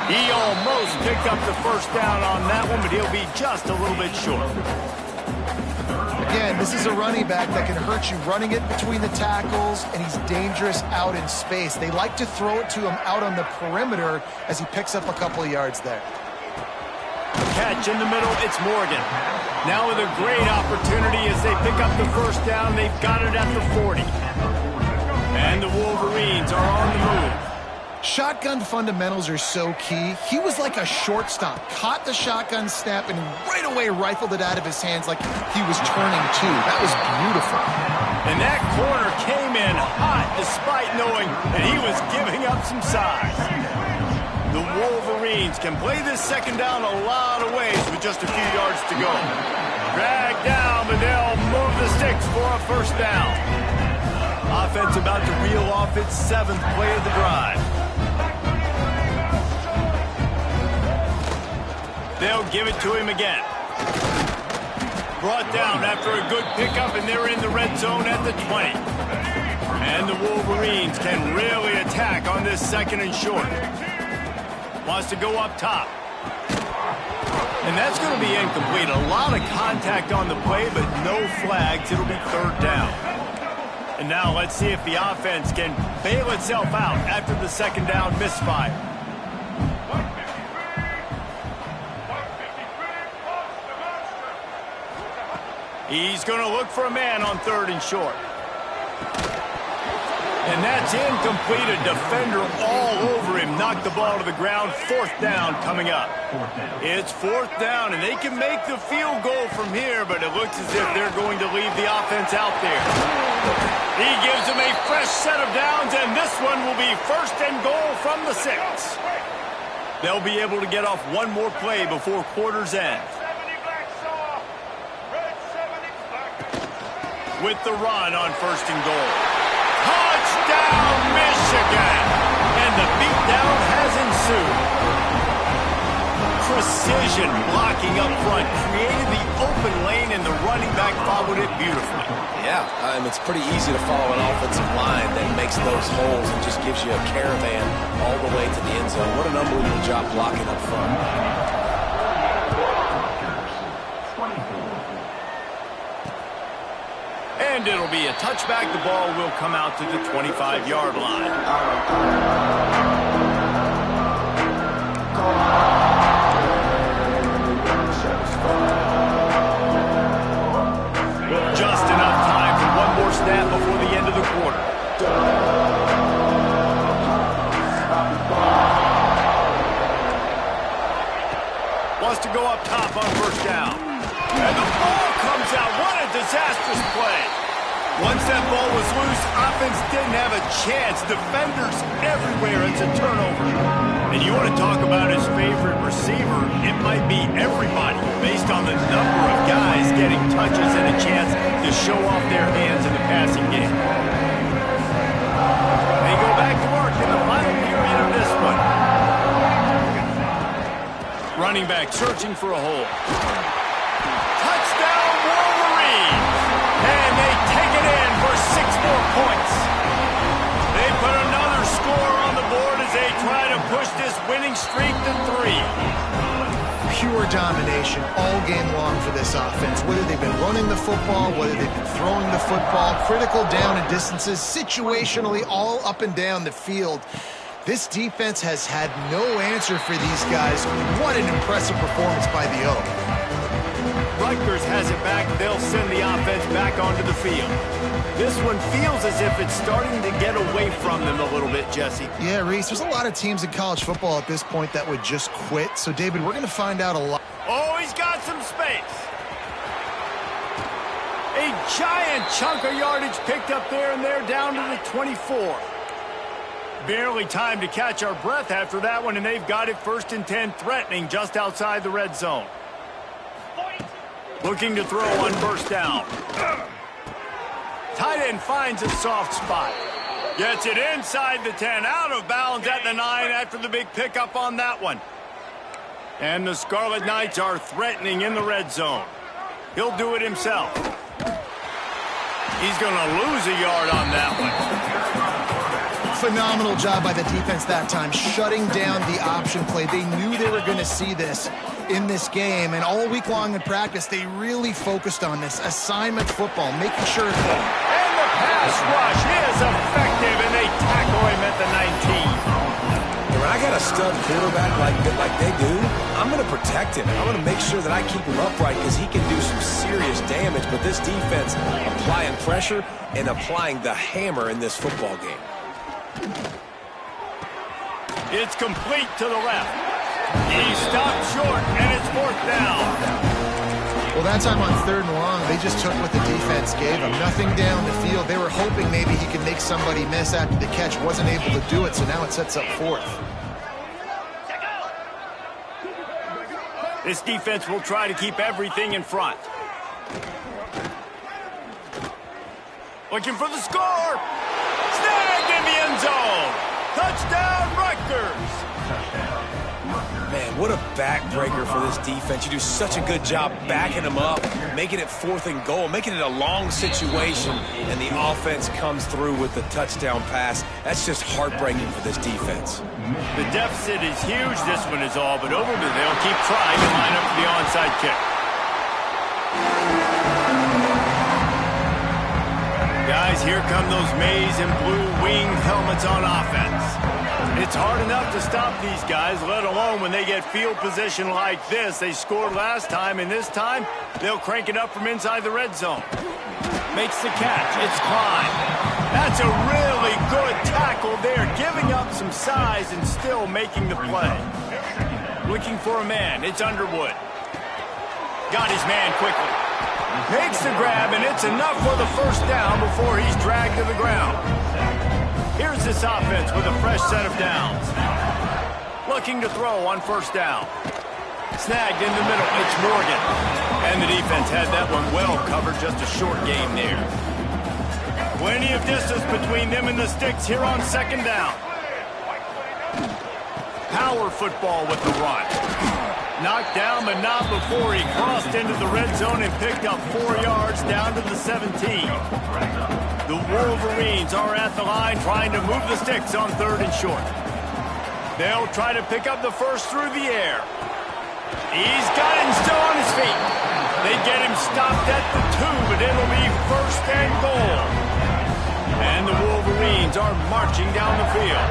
He almost picked up the first down on that one, but he'll be just a little bit short. Again, this is a running back that can hurt you running it between the tackles, and he's dangerous out in space. They like to throw it to him out on the perimeter as he picks up a couple of yards there. Catch in the middle, it's Morgan. Now with a great opportunity as they pick up the first down, they've got it at the 40. And the Wolverines are on the move. Shotgun fundamentals are so key. He was like a shortstop, caught the shotgun snap, and right away rifled it out of his hands like he was turning two. That was beautiful. And that corner came in hot despite knowing that he was giving up some size. The Wolverines can play this second down a lot of ways with just a few yards to go. Drag down, but they'll move the sticks for a first down. Offense about to reel off its 7th play of the drive. They'll give it to him again. Brought down after a good pickup, and they're in the red zone at the 20. And the Wolverines can really attack on this 2nd and short. Wants to go up top. And that's going to be incomplete. A lot of contact on the play, but no flags. It'll be 3rd down. And now let's see if the offense can bail itself out after the 2nd down misfire. He's going to look for a man on 3rd and short. And that's incomplete. A defender all over him. Knocked the ball to the ground. 4th down coming up. It's 4th down, and they can make the field goal from here, but it looks as if they're going to leave the offense out there. He gives them a fresh set of downs, and this one will be 1st and goal from the 6. They'll be able to get off one more play before quarter's end. With the run on 1st and goal. Touchdown, Michigan! And the beatdown has ensued. Precision blocking up front created the open lane, and the running back followed it beautifully. Yeah, it's pretty easy to follow an offensive line that makes those holes and just gives you a caravan all the way to the end zone. What an unbelievable job blocking up front. And it'll be a touchback. The ball will come out to the 25-yard line. Just enough time for one more snap before the end of the quarter. Wants to go up top on 1st down. And the ball comes out. What a disastrous play. Once that ball was loose, offense didn't have a chance. Defenders everywhere. It's a turnover. And you want to talk about his favorite receiver, it might be everybody based on the number of guys getting touches and a chance to show off their hands in the passing game. They go back to work in the final period of this one. Running back searching for a hole. Touchdown, Wolverines! And they take it in for 6 more points. They put another score on the board as they try to push this winning streak to 3. Pure domination all game long for this offense. Whether they've been running the football, whether they've been throwing the football, critical down and distances, situationally all up and down the field. This defense has had no answer for these guys. What an impressive performance by the O. Rutgers has it back. They'll send the offense back onto the field. This one feels as if it's starting to get away from them a little bit, Jesse. Yeah, Reese, there's a lot of teams in college football at this point that would just quit. So, David, we're going to find out a lot. Oh, he's got some space. A giant chunk of yardage picked up there, and they're down to the 24. Barely time to catch our breath after that one, and they've got it 1st and 10, threatening just outside the red zone. Looking to throw on 1st down. Tight end finds a soft spot. Gets it inside the 10, out of bounds at the 9 after the big pickup on that one. And the Scarlet Knights are threatening in the red zone. He'll do it himself. He's going to lose a yard on that one. Phenomenal job by the defense that time, shutting down the option play. They knew they were going to see this in this game, and all week long in practice, they really focused on this assignment football, making sure it's going. And the pass rush is effective, and they tackle him at the 19. When I got a stud quarterback like they do, I'm going to protect him. I'm going to make sure that I keep him upright because he can do some serious damage, but this defense applying pressure and applying the hammer in this football game. It's complete to the left. He stopped short, and it's 4th down. Well, that time on 3rd and long, they just took what the defense gave him. Nothing down the field. They were hoping maybe he could make somebody miss after the catch. Wasn't able to do it, so now it sets up 4th. This defense will try to keep everything in front. Looking for the score. Snagged in the end zone. Touchdown, Rutgers. Man, what a backbreaker for this defense. You do such a good job backing them up, making it 4th and goal, making it a long situation, and the offense comes through with the touchdown pass. That's just heartbreaking for this defense. The deficit is huge. This one is all but over, but they'll keep trying to line up for the onside kick. Guys, here come those maize and blue winged helmets on offense. It's hard enough to stop these guys, let alone when they get field position like this. They scored last time, and this time they'll crank it up from inside the red zone. Makes the catch. It's Klein. That's a really good tackle there, giving up some size and still making the play. Looking for a man. It's Underwood. Got his man quickly. Makes the grab, and it's enough for the 1st down before he's dragged to the ground. Here's this offense with a fresh set of downs. Looking to throw on 1st down. Snagged in the middle. It's Morgan. And the defense had that one well covered. Just a short game there. Plenty of distance between them and the sticks here on 2nd down. Power football with the run. Knocked down, but not before he crossed into the red zone and picked up 4 yards down to the 17. The Wolverines are at the line trying to move the sticks on 3rd and short. They'll try to pick up the 1st through the air. He's got him still on his feet. They get him stopped at the 2, but it'll be 1st and goal. And the Wolverines are marching down the field.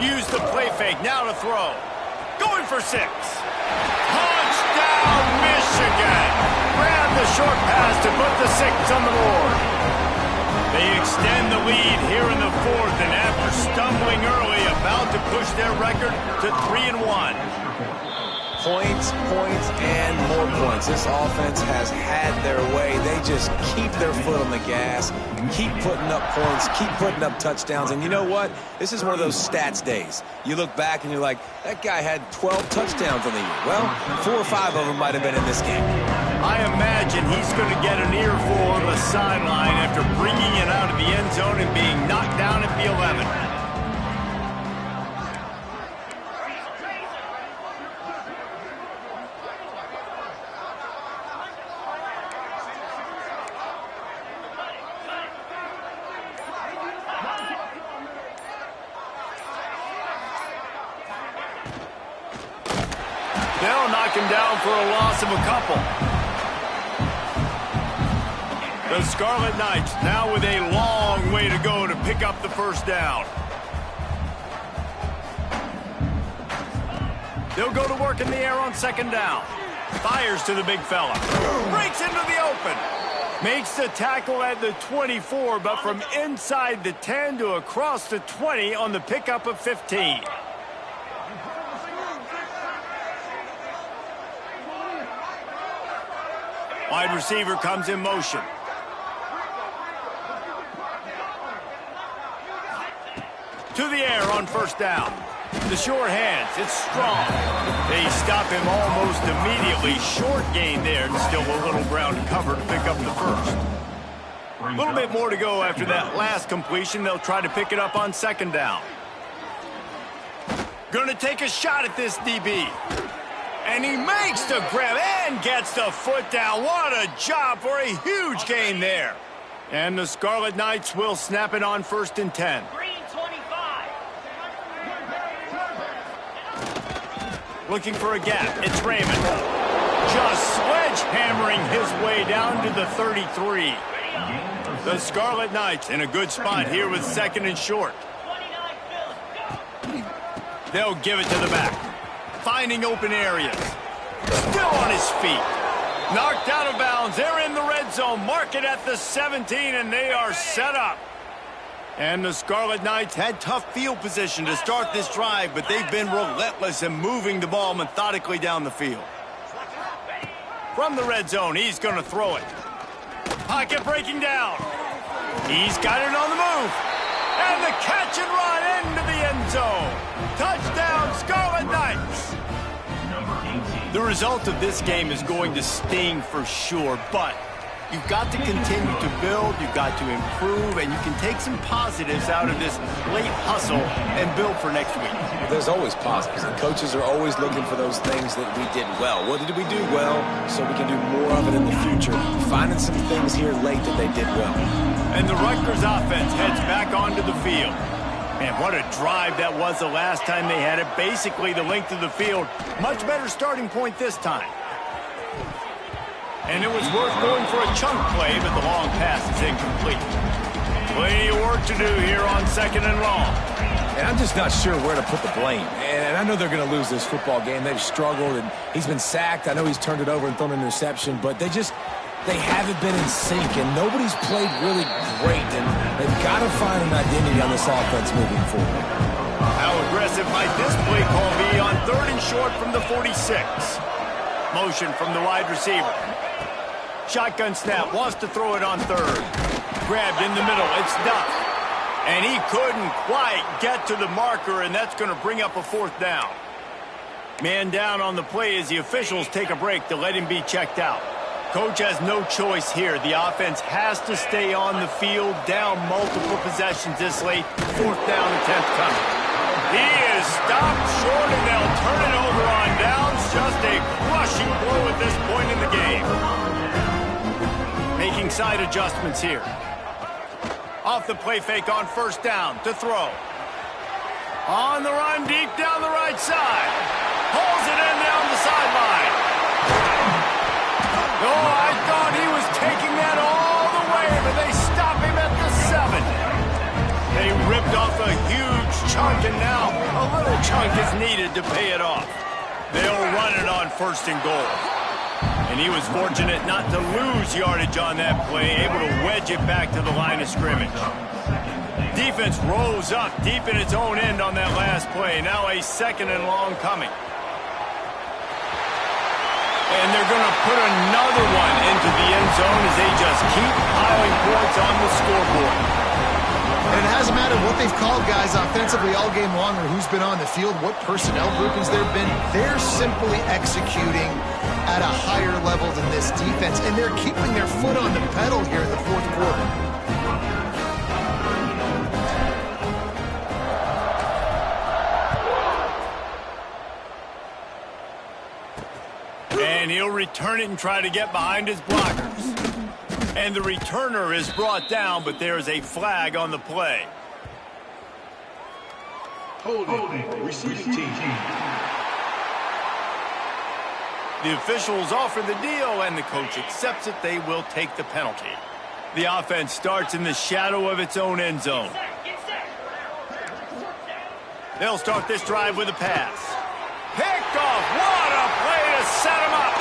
Use the play fake, now to throw. Going for 6. Touchdown, Michigan! Grab the short pass to put the 6 on the board. They extend the lead here in the 4th, and after stumbling early, about to push their record to 3-1. Points, and more points. This offense has had their way. They just keep their foot on the gas, keep putting up points, keep putting up touchdowns. And you know what? This is one of those stats days. You look back and you're like, that guy had 12 touchdowns on the year. Well, 4 or 5 of them might have been in this game. I imagine he's going to get an earful on the sideline after bringing it out of the end zone and being knocked down at the 11. They'll knock him down for a loss of a couple. The Scarlet Knights now with a long way to go to pick up the 1st down. They'll go to work in the air on 2nd down. Fires to the big fella. Breaks into the open. Makes the tackle at the 24, but from inside the 10 to across the 20 on the pickup of 15. Wide receiver comes in motion. To the air on 1st down. The short hands, it's strong. They stop him almost immediately. Short gain there, and still a little ground to cover to pick up the 1st. A little bit more to go after that last completion. They'll try to pick it up on 2nd down. Gonna take a shot at this DB. And he makes the grab and gets the foot down. What a job for a huge gain there. And the Scarlet Knights will snap it on 1st and 10. Looking for a gap. It's Raymond. Just sledgehammering his way down to the 33. The Scarlet Knights in a good spot here with 2nd and short. They'll give it to the back. Finding open areas. Still on his feet. Knocked out of bounds. They're in the red zone. Mark it at the 17, and they are set up. And the Scarlet Knights had tough field position to start this drive, but they've been relentless in moving the ball methodically down the field. From the red zone, he's going to throw it. Pocket breaking down. He's got it on the move. And the catch and run into the end zone. Touchdown, Scarlet Knights. The result of this game is going to sting for sure, but you've got to continue to build, you've got to improve, and you can take some positives out of this late hustle and build for next week. There's always positives, and coaches are always looking for those things that we did well. What did we do well so we can do more of it in the future? Finding some things here late that they did well. And the Rutgers offense heads back onto the field. Man, what a drive that was the last time they had it. Basically the length of the field. Much better starting point this time. And it was worth going for a chunk play, but the long pass is incomplete. Plenty of work to do here on 2nd and long. And I'm just not sure where to put the blame. And I know they're going to lose this football game. They've struggled, and he's been sacked. I know he's turned it over and thrown an interception, but they haven't been in sync, and nobody's played really great, and they've got to find an identity on this offense moving forward. How aggressive might this play call be on 3rd and short from the 46? Motion from the wide receiver. Shotgun snap, wants to throw it on 3rd. Grabbed in the middle, it's Duff. And he couldn't quite get to the marker, and that's going to bring up a 4th down. Man down on the play as the officials take a break to let him be checked out. Coach has no choice here. The offense has to stay on the field, down multiple possessions this late. 4th down attempt coming. He is stopped short, and they'll turn it over on downs. Just a crushing blow at this point in the game. Making side adjustments here. Off the play fake on 1st down to throw. On the run deep down the right side. Pulls it in down the sideline. Oh, I thought he was taking that all the way, but they stop him at the 7. They ripped off a huge chunk, and now a little chunk is needed to pay it off. They'll run it on 1st and goal. And he was fortunate not to lose yardage on that play, able to wedge it back to the line of scrimmage. Defense rolls up deep in its own end on that last play. Now a 2nd and long coming. And they're going to put another one into the end zone as they just keep piling points on the scoreboard. And it hasn't mattered what they've called, guys, offensively all game long, or who's been on the field, what personnel groupings there have been. They're simply executing at a higher level than this defense, and they're keeping their foot on the pedal here in the 4th quarter. And he'll return it and try to get behind his blockers. And the returner is brought down, but there is a flag on the play. Holding. Receiving team. The officials offer the deal, and the coach accepts it. They will take the penalty. The offense starts in the shadow of its own end zone. They'll start this drive with a pass. Picked off. What a play to set him up.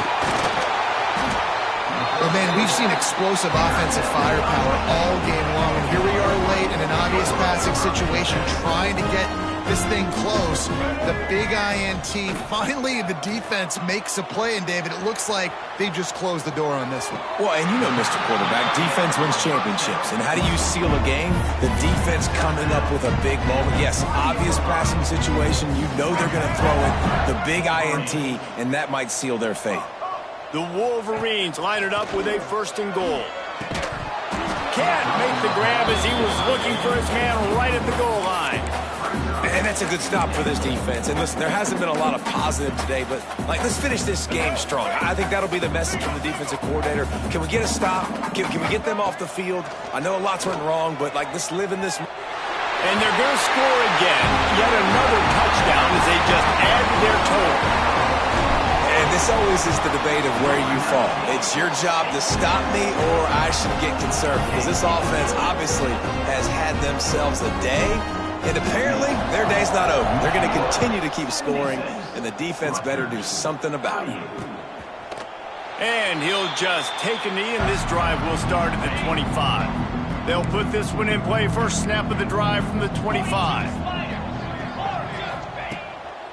Well, man, we've seen explosive offensive firepower all game long, and here we are late in an obvious passing situation trying to get this thing close. The big INT. Finally, the defense makes a play, and David, it looks like they've just closed the door on this one. Well, and you know, Mr. Quarterback, defense wins championships. And how do you seal a game? The defense coming up with a big moment. Yes, obvious passing situation. You know they're going to throw it. The big INT, and that might seal their fate. The Wolverines line it up with a 1st and goal. Can't make the grab as he was looking for his man right at the goal line. And that's a good stop for this defense. And listen, there hasn't been a lot of positive today, but, let's finish this game strong. I think that'll be the message from the defensive coordinator. Can we get a stop? Can we get them off the field? I know a lot's went wrong, but, let's live in this. And they're going to score again. Yet another touchdown as they just add to their total. And this always is the debate of where you fall. It's your job to stop me, or I should get concerned, because this offense obviously has had themselves a day. And apparently, their day's not over. They're going to continue to keep scoring, and the defense better do something about it. And he'll just take a knee, and this drive will start at the 25. They'll put this one in play first snap of the drive from the 25.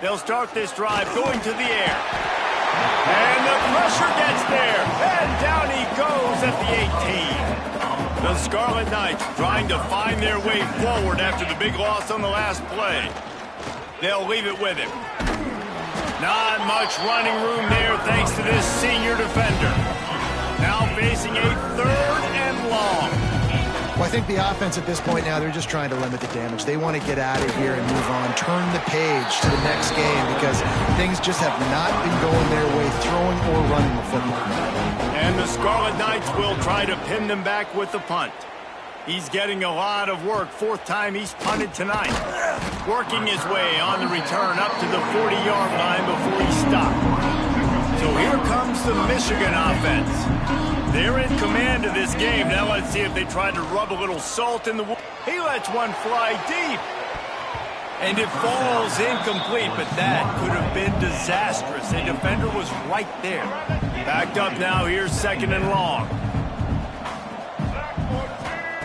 They'll start this drive going to the air. And the pressure gets there. And down he goes at the 18. The Scarlet Knights trying to find their way forward after the big loss on the last play. They'll leave it with him. Not much running room there thanks to this senior defender. Now facing a 3rd and long. Well, I think the offense at this point now, they're just trying to limit the damage. They want to get out of here and move on, turn the page to the next game because things just have not been going their way, throwing or running the football. And the Scarlet Knights will try to pin them back with the punt. He's getting a lot of work. 4th time he's punted tonight. Working his way on the return up to the 40-yard line before he stopped. So here comes the Michigan offense. They're in command of this game. Now let's see if they try to rub a little salt in the wound. He lets one fly deep. And it falls incomplete, but that could have been disastrous. A defender was right there. Backed up now, here's 2nd and long.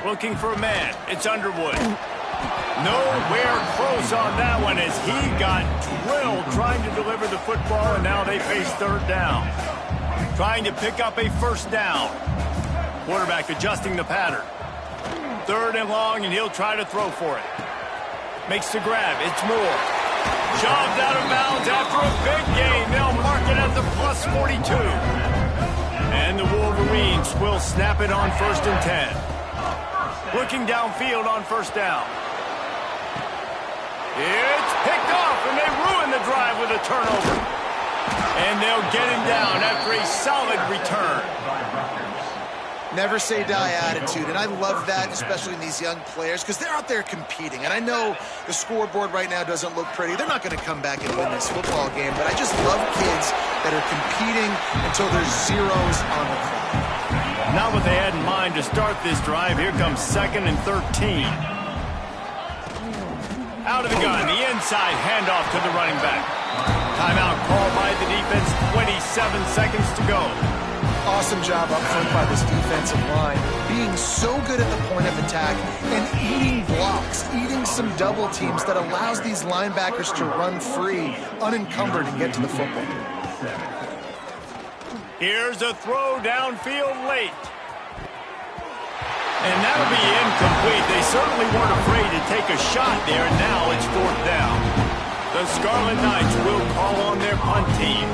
Looking for a man. It's Underwood. Nowhere close on that one as he got drilled trying to deliver the football, and now they face 3rd down. Trying to pick up a 1st down. Quarterback adjusting the pattern. 3rd and long, and he'll try to throw for it. Makes the grab. It's Moore. Shoved out of bounds after a big gain. They'll mark it at the plus 42. And the Wolverines will snap it on 1st and 10. Looking downfield on 1st down. It's picked off, and they ruin the drive with a turnover. And they'll get him down after a solid return. Never say die attitude, and I love that, especially in these young players, because they're out there competing. And I know the scoreboard right now doesn't look pretty. They're not going to come back and win this football game, but I just love kids that are competing until there's zeros on the clock. Not what they had in mind to start this drive. Here comes 2nd and 13. Out of the gun, the inside handoff to the running back. Timeout called by the defense, 27 seconds to go. Awesome job up front by this defensive line, being so good at the point of attack and eating blocks, eating some double teams that allows these linebackers to run free, unencumbered, and get to the football. Here's a throw downfield late. And that'll be incomplete. They certainly weren't afraid to take a shot there, and now it's 4th down. The Scarlet Knights will call on their punt team.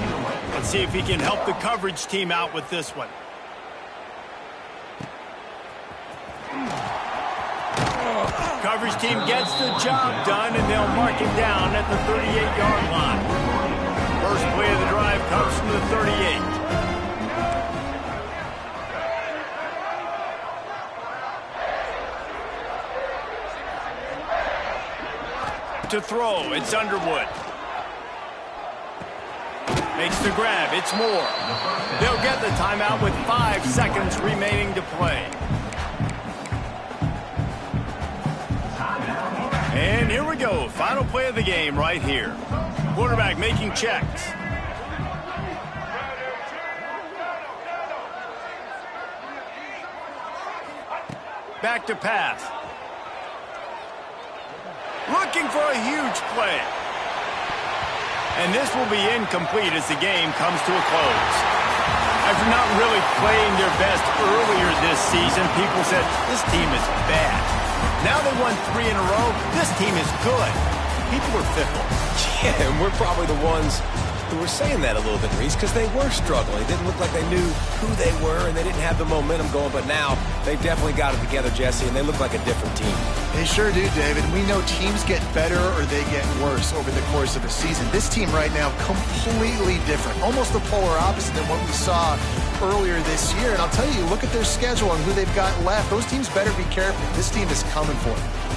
Let's see if he can help the coverage team out with this one. Coverage team gets the job done, and they'll mark it down at the 38-yard line. First play of the drive comes from the 38. To throw, it's Underwood. Makes the grab, it's Moore. They'll get the timeout with 5 seconds remaining to play. And here we go, final play of the game right here. Quarterback making checks. Back to pass. Looking for a huge play. And this will be incomplete as the game comes to a close. After not really playing their best earlier this season, people said, this team is bad. Now they won 3 in a row. This team is good. People were fickle. Yeah, and we're probably the ones who were saying that a little bit, Reese, because they were struggling. It didn't look like they knew who they were, and they didn't have the momentum going. But now they've definitely got it together, Jesse, and they look like a different team. They sure do, David. We know teams get better or they get worse over the course of a season. This team right now, completely different. Almost the polar opposite than what we saw earlier this year. And I'll tell you, look at their schedule and who they've got left. Those teams better be careful. This team is coming for them.